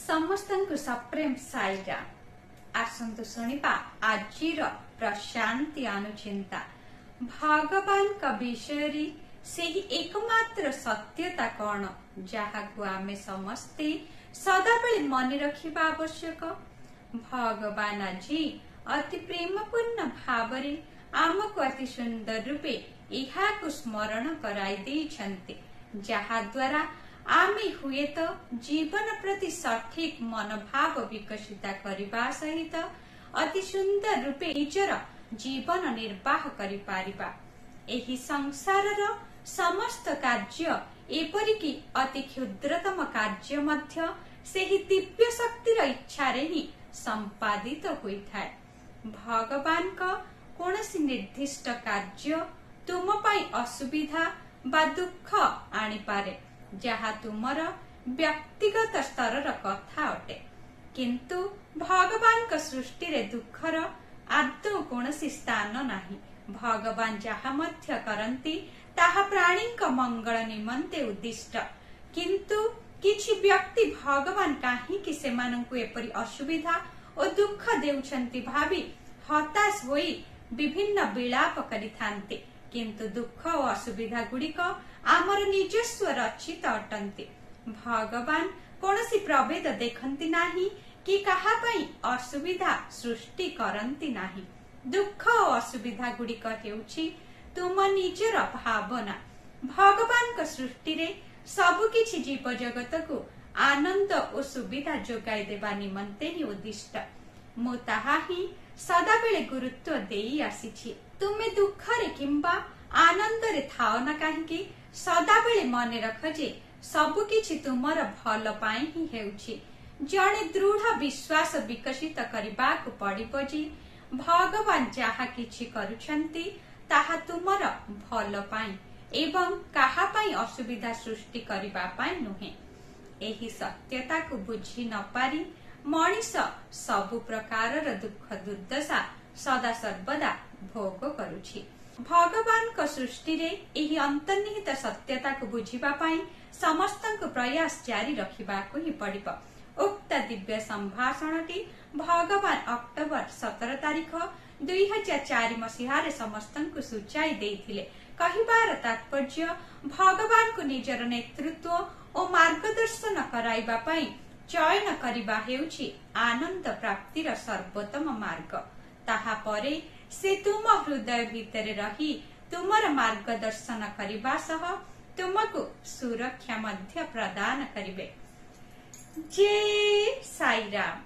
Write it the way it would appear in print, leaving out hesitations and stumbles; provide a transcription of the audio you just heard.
समस्तଙ୍କୁ सप्रेम साईरा आसंतु शुणिबा आजिर प्रशांति अनुचिंता भगवान का विषय से ही एकमात्र सत्यता कौन जहाकु आमे समस्ते सदाबेले मन रखिबा आवश्यक। भगवान आज अति प्रेमपूर्ण भावरे आमको अति सुंदर रूपे इहाकु स्मरण कराई देइछन्ति जहा द्वारा आमे हुए तो जीवन प्रति सठिक मनोभाव विकसित करने सहित अति सुंदर रूपे निजर जीवन निर्वाह करि पारिबा। एही संसारर समस्त कार्य एपरिकी अति क्षुद्रतम कार्य मध्य सेही दिव्य शक्तिर इच्छा रे ही संपादित होइथाय। भगवान का कोनसी निर्दिष्ट कार्य तुम पाई असुविधा बा दुख आनी पारे जहा तुमर व्यक्तिगत स्तर कथा अटे, किंतु भगवान का सृष्टि रे दुखर आदौ कोनसी स्थान नाही। भगवान जहा मध्य करंती ताहा प्राणी का मंगल निमंते उद्दिष्ट, किंतु किछि व्यक्ति भगवान काहे कि सेमानंकु एपरि असुविधा और दुख देउछंती भाबी हताश होई विभिन्न विलाप करिथांते, किंतु दुख और असुविधा गुड़िक आमर निजस्व रचित अटंती। भगवान कोनसी प्रभेद देखंती नाही कि काहा पई असुविधा सृष्टि करंती नाही। दुख और असुविधा गुड़िक हेउछि तुम निजर भावना। भगवान का सृष्टि रे सबु किछि जीव जगत को आनंद और सुविधा जोगाई देबा निमंते ही उद्दिष्ट। मु ताहा ही सदाबेले गुरुत्व देई आसीछि। तुमे दुख रे किंबा आनंद रे थाओ ना काहेकि सदाबेले मने रख जे सबु किछि तुमर भल पाई ही हेउछि। जणे दृढ़ विश्वास विकसित करिबाकु पड़िबो जे भगवान जहा किछि करूछंती ताहा तुमर भल पाई एवं काहा पाई असुविधा सृष्टि करिबा पाई नुहे। एही सत्यता को बुझी न पारी मनीष सबु प्रकारर दुख दुर्दशा सदा सर्वदा भोग करुछि। भगवान को सृष्टि रे एही अंतर्निहित सत्यता को बुझिबा पाई समस्तंक प्रयास जारी रखिबा को ही पड़िबो। उक्त दिव्य संभाषणटी भगवान अक्टोबर 17 तारिख 2004 मसीहा रे समस्तंक सूचाई देइथिले। कहिबार तात्पर्य भगवान को निजर नेतृत्व और मार्गदर्शन कराइबा पाई चयन करिबा हेउछि आनंद प्राप्तिर सर्वोत्तम मार्ग। ताहा परे से तुम हृदय भितर रही तुमर मार्गदर्शन करिबा सह तुमको सुरक्षा मध्य प्रदान करिबे। जय साईराम।